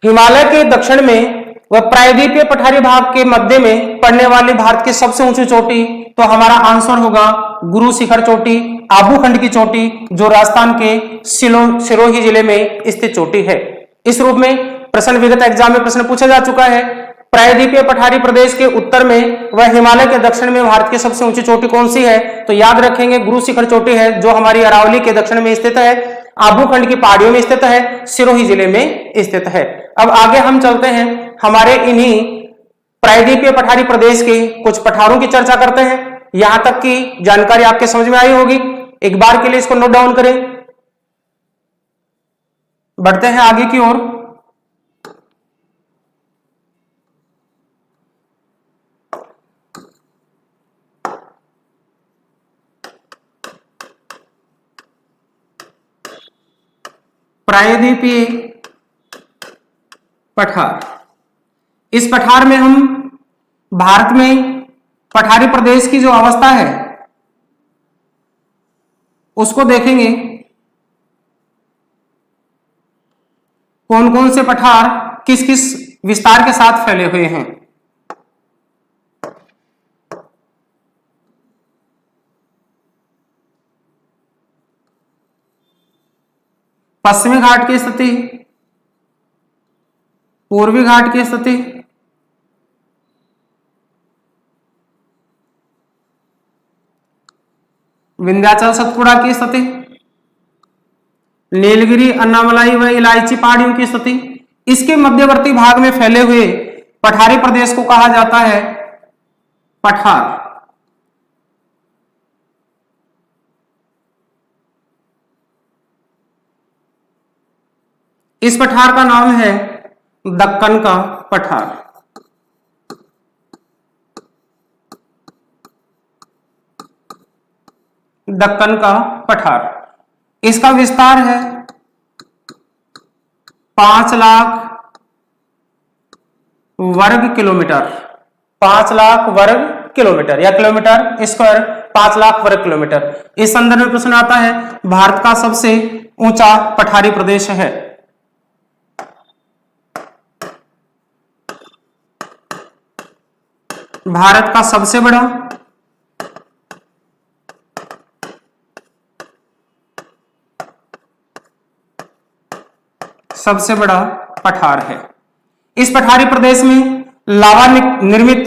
हिमालय के दक्षिण में व प्रायद्वीपीय पठारी भाग के मध्य में पड़ने वाली भारत की सबसे ऊंची चोटी, तो हमारा आंसर होगा गुरु शिखर चोटी, आबू खंड की चोटी, जो राजस्थान के सिरोही जिले में स्थित चोटी है। इस रूप में प्रश्न विगत एग्जाम में प्रश्न पूछा जा चुका है। प्रायद्वीपीय पठारी प्रदेश के उत्तर में व हिमालय के दक्षिण में भारत की सबसे ऊंची चोटी कौन सी है? तो याद रखेंगे गुरु शिखर चोटी है, जो हमारी अरावली के दक्षिण में स्थित है। आबू खंड की पहाड़ियों में स्थित है, सिरोही जिले में स्थित है। अब आगे हम चलते हैं, हमारे इन्हीं प्रायद्वीपीय पठारी प्रदेश के कुछ पठारों की चर्चा करते हैं। यहां तक की जानकारी आपके समझ में आई होगी, एक बार के लिए इसको नोट डाउन करें। बढ़ते हैं आगे की ओर। प्रायद्वीपीय पठार, इस पठार में हम भारत में पठारी प्रदेश की जो अवस्था है उसको देखेंगे। कौन कौन से पठार किस किस विस्तार के साथ फैले हुए हैं। पश्चिमी घाट की स्थिति, पूर्वी घाट की स्थिति, विंध्याचल सतपुड़ा की स्थिति, नीलगिरी, अन्नामलाई व इलायची पहाड़ियों की स्थिति। इसके मध्यवर्ती भाग में फैले हुए पठारी प्रदेश को कहा जाता है पठार। इस पठार का नाम है दक्कन का पठार। दक्कन का पठार, इसका विस्तार है 5 लाख वर्ग किलोमीटर। 5 लाख वर्ग किलोमीटर या किलोमीटर स्क्वायर, 5 लाख वर्ग किलोमीटर। इस संदर्भ में प्रश्न आता है, भारत का सबसे ऊंचा पठारी प्रदेश है। भारत का सबसे बड़ा पठार है। इस पठारी प्रदेश में लावा निर्मित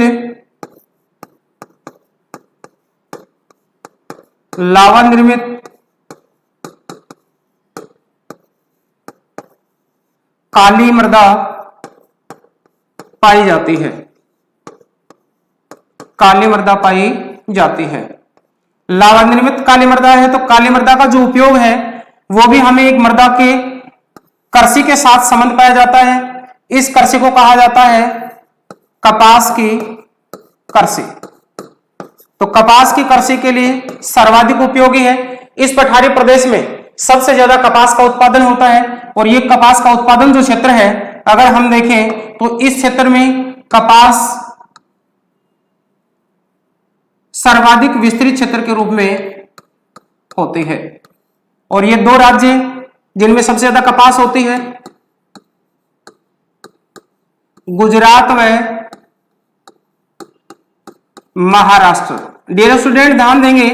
काली मृदा पाई जाती है। काली मृदा पाई जाती है। लावा निर्मित काली मृदा है, तो काली मृदा का जो उपयोग है वो भी हमें एक मृदा के कृषि के साथ संबंध पाया जाता है। इस कृषि को कहा जाता है कपास की कृषि। तो कपास की कृषि के लिए सर्वाधिक उपयोगी है। इस पठारी प्रदेश में सबसे ज्यादा कपास का उत्पादन होता है, और ये कपास का उत्पादन जो क्षेत्र है, अगर हम देखें तो इस क्षेत्र में कपास सर्वाधिक विस्तृत क्षेत्र के रूप में होती है। और ये 2 राज्य जिनमें सबसे ज्यादा कपास होती है, गुजरात व महाराष्ट्र। डियर स्टूडेंट ध्यान देंगे,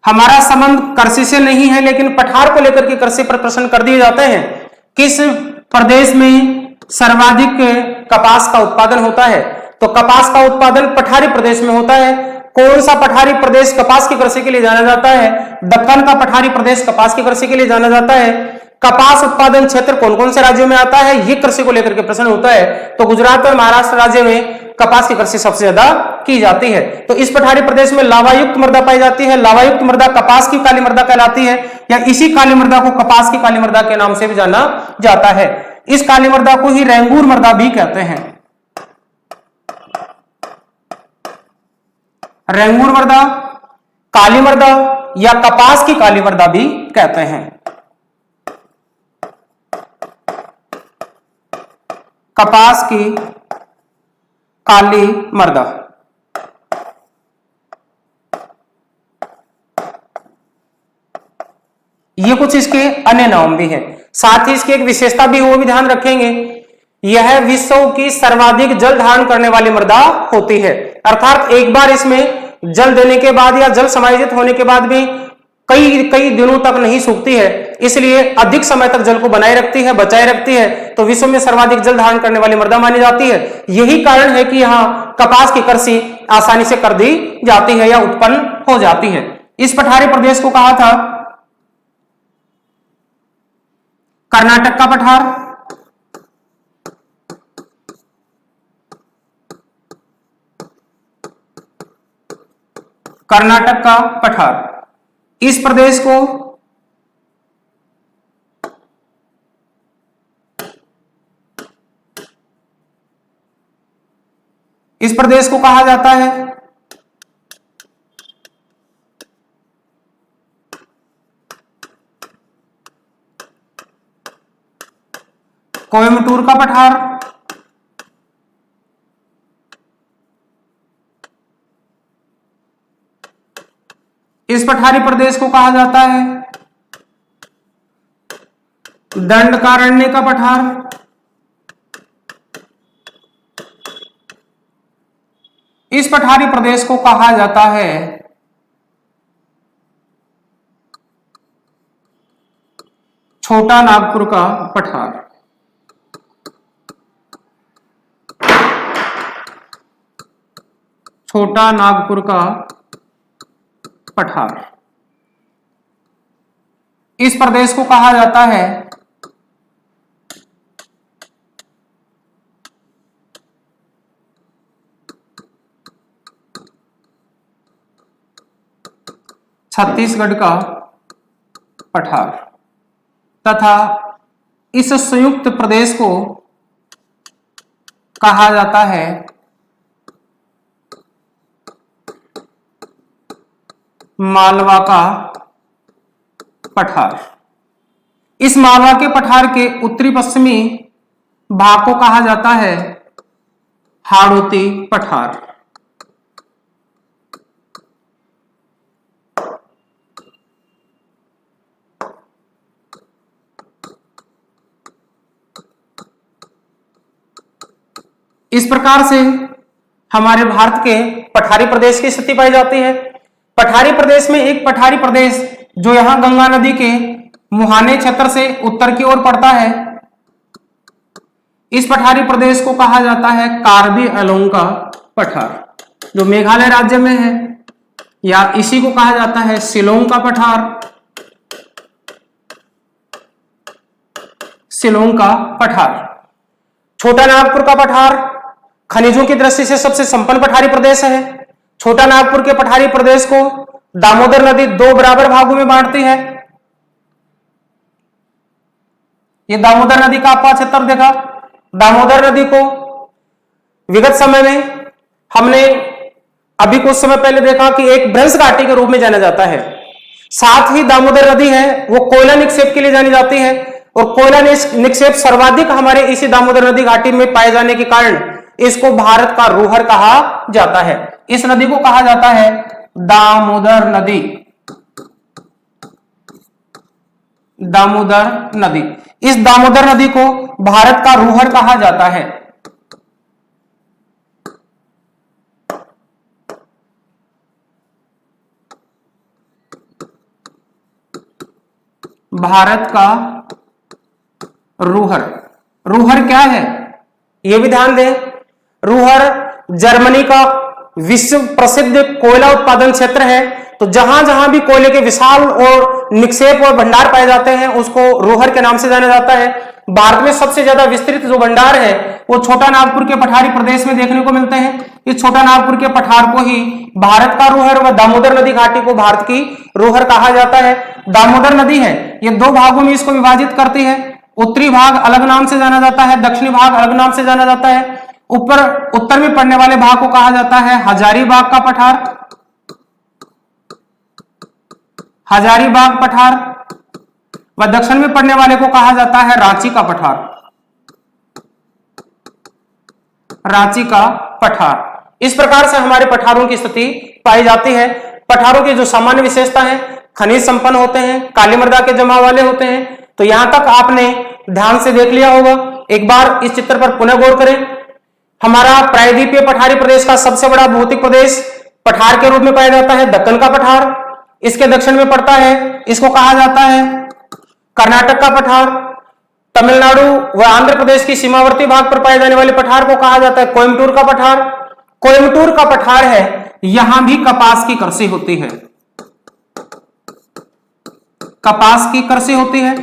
हमारा संबंध कृषि से नहीं है, लेकिन पठार को लेकर के कृषि पर प्रश्न कर दिए जाते हैं। किस प्रदेश में सर्वाधिक कपास का उत्पादन होता है? तो कपास का उत्पादन पठारी प्रदेश में होता है। कौन सा पठारी प्रदेश कपास की कृषि के लिए जाना जाता है? दक्कन का पठारी प्रदेश कपास की कृषि के लिए जाना जाता है। कपास उत्पादन क्षेत्र कौन कौन से राज्यों में आता है, ये कृषि को लेकर के प्रश्न होता है। तो गुजरात और महाराष्ट्र राज्य में कपास की कृषि सबसे ज्यादा की जाती है। तो इस पठारी प्रदेश में लावायुक्त मृदा पाई जाती है। लावायुक्त मृदा कपास की काली मृदा कहलाती है, या इसी काली मृदा को कपास की काली मृदा के नाम से भी जाना जाता है। इस काली मृदा को ही रेंगूर मृदा भी कहते हैं। रेंगूर मृदा, काली मृदा या कपास की काली मृदा भी कहते हैं। कपास की काली मृदा। ये कुछ इसके अन्य नाम भी हैं। साथ ही इसकी एक विशेषता भी, वो भी ध्यान रखेंगे, यह विश्व की सर्वाधिक जल धारण करने वाली मृदा होती है। अर्थात एक बार इसमें जल देने के बाद या जल समायोजित होने के बाद भी कई दिनों तक नहीं सूखती है, इसलिए अधिक समय तक जल को बनाए रखती है, बचाए रखती है। तो विश्व में सर्वाधिक जल धारण करने वाली मृदा मानी जाती है। यही कारण है कि यहां कपास की कृषि आसानी से कर दी जाती है या उत्पन्न हो जाती है। इस पठारी प्रदेश को कहा था कर्नाटक का पठार, कर्नाटक का पठार। इस प्रदेश को कहा जाता है कोयम्बटूर का पठार, इस पठारी प्रदेश को कहा जाता है दंडकारण्य का पठार, इस पठारी प्रदेश को कहा जाता है छोटा नागपुर का पठार। छोटा नागपुर का पठार। इस प्रदेश को कहा जाता है छत्तीसगढ़ का पठार तथा इस संयुक्त प्रदेश को कहा जाता है मालवा का पठार। इस मालवा के पठार के उत्तरी पश्चिमी भाग को कहा जाता है हाड़ौती पठार। इस प्रकार से हमारे भारत के पठारी प्रदेश की स्थिति पाई जाती है। पठारी प्रदेश में एक पठारी प्रदेश जो यहां गंगा नदी के मुहाने क्षेत्र से उत्तर की ओर पड़ता है, इस पठारी प्रदेश को कहा जाता है कार्बी एंगलोंग का पठार, जो मेघालय राज्य में है, या इसी को कहा जाता है शिलोंग का पठार। शिलोंग का पठार। छोटा नागपुर का पठार खनिजों की दृष्टि से सबसे संपन्न पठारी प्रदेश है। छोटा नागपुर के पठारी प्रदेश को दामोदर नदी दो बराबर भागों में बांटती है। ये दामोदर नदी का आपका क्षेत्र देखा। दामोदर नदी को विगत समय में हमने अभी कुछ समय पहले देखा कि एक भ्रंश घाटी के रूप में जाना जाता है। साथ ही दामोदर नदी है वो कोयला निक्षेप के लिए जानी जाती है, और कोयला निक्षेप सर्वाधिक हमारे इसी दामोदर नदी घाटी में पाए जाने के कारण इसको भारत का रूहर कहा जाता है। इस नदी को कहा जाता है दामोदर नदी। दामोदर नदी। इस दामोदर नदी को भारत का रूहर कहा जाता है। भारत का रूहर। रूहर क्या है यह भी ध्यान दें। रूहर जर्मनी का विश्व प्रसिद्ध कोयला उत्पादन क्षेत्र है। तो जहां जहां भी कोयले के विशाल और निक्षेप और भंडार पाए जाते हैं उसको रूहर के नाम से जाना जाता है। भारत में सबसे ज्यादा विस्तृत जो भंडार है वो छोटा नागपुर के पठारी प्रदेश में देखने को मिलते हैं। इस छोटा नागपुर के पठार को ही भारत का रूहर व दामोदर नदी घाटी को भारत की रूहर कहा जाता है। दामोदर नदी है ये दो भागों में इसको विभाजित करती है। उत्तरी भाग अलग नाम से जाना जाता है, दक्षिणी भाग अलग नाम से जाना जाता है। ऊपर उत्तर में पड़ने वाले भाग को कहा जाता है हजारीबाग का पठार। हजारीबाग पठार। व दक्षिण में पड़ने वाले को कहा जाता है रांची का पठार। रांची का पठार। इस प्रकार से हमारे पठारों की स्थिति पाई जाती है। पठारों की जो सामान्य विशेषता है, खनिज संपन्न होते हैं, काली मृदा के जमाव वाले होते हैं। तो यहां तक आपने ध्यान से देख लिया होगा। एक बार इस चित्र पर पुनः गौर करें। हमारा प्रायद्वीपीय पठारी प्रदेश का सबसे बड़ा भौतिक प्रदेश पठार के रूप में पाया जाता है दक्कन का पठार। इसके दक्षिण में पड़ता है, इसको कहा जाता है कर्नाटक का पठार। तमिलनाडु व आंध्र प्रदेश की सीमावर्ती भाग पर पाए जाने वाले पठार को कहा जाता है कोयम्बटूर का पठार। कोयम्बटूर का पठार है, यहां भी कपास की कृषि होती है। कपास की कृषि होती है।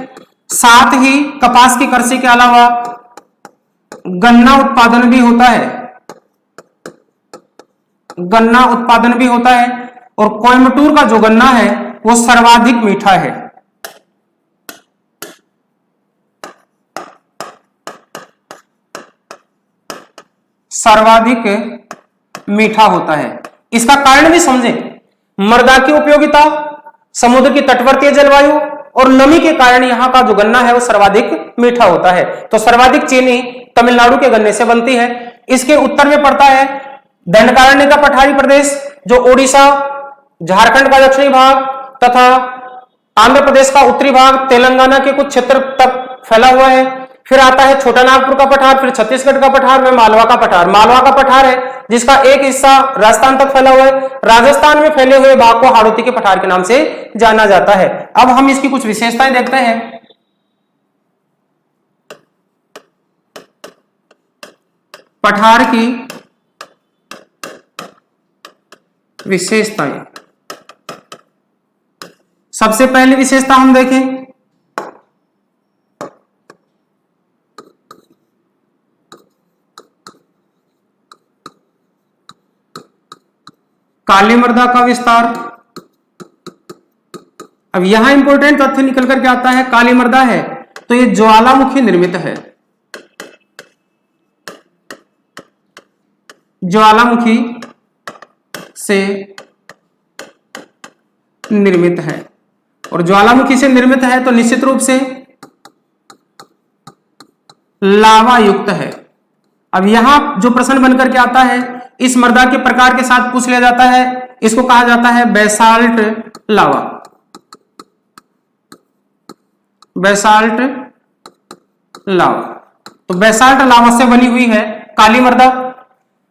साथ ही कपास की कृषि के अलावा गन्ना उत्पादन भी होता है, गन्ना उत्पादन भी होता है। और कोयम्बटूर का जो गन्ना है वो सर्वाधिक मीठा है, सर्वाधिक मीठा होता है। इसका कारण भी समझें। मृदा की उपयोगिता, समुद्र की तटवर्तीय जलवायु और नमी के कारण यहां का जो गन्ना है वो सर्वाधिक मीठा होता है। तो सर्वाधिक चीनी तमिलनाडु के गन्ने से बनती है। इसके उत्तर में पड़ता है दंडकारण्य का पठारी प्रदेश, जो ओडिशा, झारखंड का दक्षिणी भाग तथा आंध्र प्रदेश का उत्तरी भाग, तेलंगाना के कुछ क्षेत्र तक फैला हुआ है। फिर आता है छोटा नागपुर का पठार, फिर छत्तीसगढ़ का पठार, फिर मालवा का पठार। मालवा का पठार है जिसका एक हिस्सा राजस्थान तक फैला हुआ है। राजस्थान में फैले हुए भाग को हाड़ौती के पठार के नाम से जाना जाता है। अब हम इसकी कुछ विशेषताएं देखते हैं। पठार की विशेषताएं, सबसे पहली विशेषता हम देखें, काली मृदा का विस्तार। अब यहां इंपॉर्टेंट तथ्य निकल करके आता है, काली मृदा है तो ये ज्वालामुखी निर्मित है, ज्वालामुखी से निर्मित है। और ज्वालामुखी से निर्मित है तो निश्चित रूप से लावा युक्त है। अब यहां जो प्रश्न बनकर के आता है, इस मृदा के प्रकार के साथ पूछ लिया जाता है, इसको कहा जाता है बेसाल्ट लावा, बेसाल्ट लावा। तो बेसाल्ट लावा से बनी हुई है काली मृदा।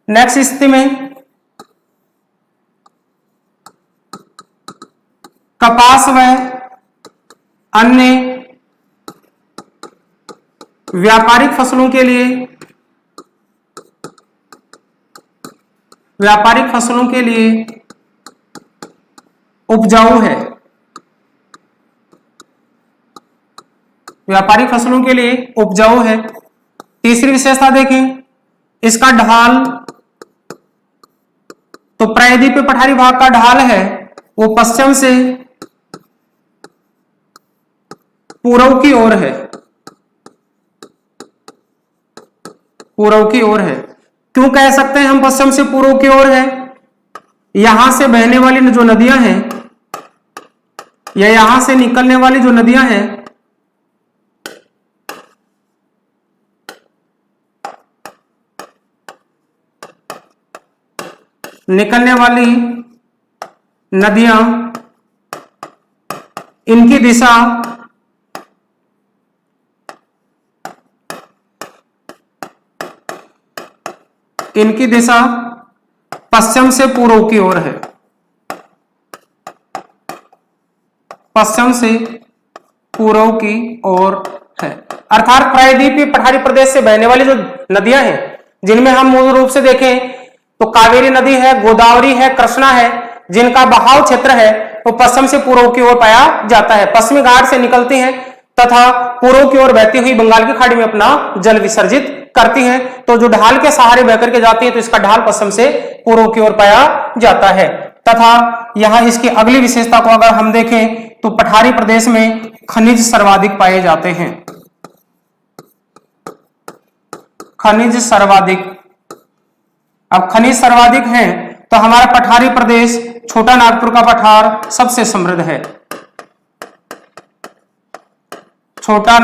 नेक्स्ट स्थिति में कपास व अन्य व्यापारिक फसलों के लिए, व्यापारिक फसलों के लिए उपजाऊ है, व्यापारिक फसलों के लिए उपजाऊ है। तीसरी विशेषता देखें, इसका ढाल, तो प्रायद्वीपीय पठारी भाग का ढाल है वो पश्चिम से पूर्व की ओर है, पूर्व की ओर है। क्यों कह सकते हैं हम पश्चिम से पूर्व की ओर है? यहां से बहने वाली जो नदियां हैं या यहां से निकलने वाली जो नदियां हैं, निकलने वाली नदियां, इनकी दिशा पश्चिम से पूर्व की ओर है, पश्चिम से पूर्व की ओर है। अर्थात प्रायद्वीपीय पठारी प्रदेश से बहने वाली जो नदियां हैं, जिनमें हम मूल रूप से देखें तो कावेरी नदी है, गोदावरी है, कृष्णा है, जिनका बहाव क्षेत्र है वो पश्चिम से पूर्व की ओर पाया जाता है। पश्चिमी घाट से निकलती हैं तथा पूर्व की ओर बहती हुई बंगाल की खाड़ी में अपना जल विसर्जित करती हैं। तो जो ढाल के सहारे बहकर के जाती है तो इसका ढाल पश्चिम से पूर्व की ओर पाया जाता है। तथा यहां इसकी अगली विशेषता को अगर हम देखें तो पठारी प्रदेश में खनिज सर्वाधिक पाए जाते हैं, खनिज सर्वाधिक। अब खनिज सर्वाधिक हैं तो हमारा पठारी प्रदेश छोटा नागपुर का पठार सबसे समृद्ध है, छोटा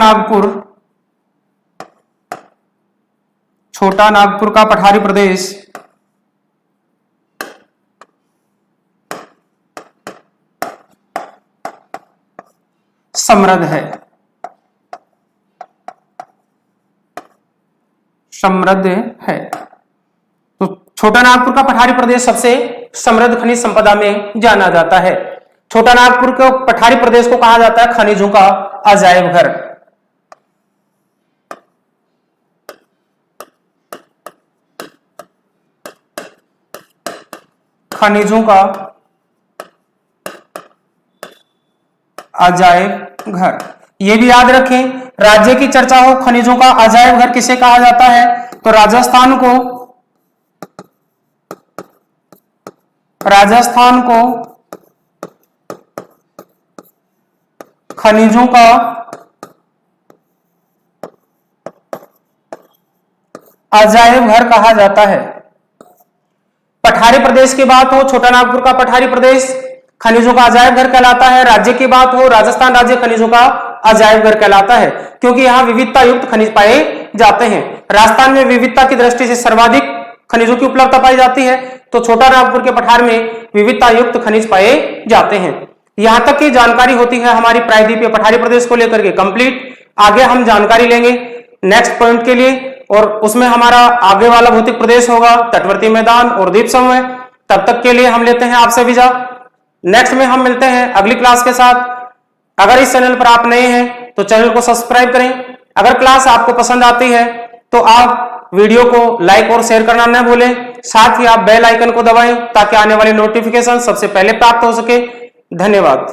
नागपुर का पठारी प्रदेश समृद्ध है, समृद्ध है। तो छोटा नागपुर का पठारी प्रदेश सबसे समृद्ध खनिज संपदा में जाना जाता है। छोटा नागपुर के पठारी प्रदेश को कहा जाता है खनिजों का अजायब घर। खनिजों का अजायब घर। ये भी याद रखें, राज्य की चर्चा हो, खनिजों का अजायब घर किसे कहा जाता है? तो राजस्थान को खनिजों का अजायब घर कहा जाता है। पठारी प्रदेश की बात हो, छोटा नागपुर का पठारी प्रदेश खनिजों का अजायब घर कहलाता है। राज्य की बात हो, राजस्थान राज्य खनिजों का अजायब घर कहलाता है, क्योंकि यहाँ विविधता युक्त खनिज पाए जाते हैं। राजस्थान में विविधता की दृष्टि से सर्वाधिक खनिजों की उपलब्धता पाई जाती है, तो छोटा नागपुर के पठार में विविधता युक्त खनिज पाए जाते हैं। यहां तक की जानकारी होती है हमारी प्रायद्वीपीय पठारी प्रदेश को लेकर के कंप्लीट। आगे हम जानकारी लेंगे नेक्स्ट पॉइंट के लिए, और उसमें हमारा आगे वाला भौतिक प्रदेश होगा तटवर्ती मैदान और द्वीप समूह। तब तक के लिए हम लेते हैं आपसे विदा। नेक्स्ट में हम मिलते हैं अगली क्लास के साथ। अगर इस चैनल पर आप नए हैं तो चैनल को सब्सक्राइब करें। अगर क्लास आपको पसंद आती है तो आप वीडियो को लाइक और शेयर करना न भूलें। साथ ही आप बेल आइकन को दबाएं ताकि आने वाली नोटिफिकेशन सबसे पहले प्राप्त हो सके। धन्यवाद।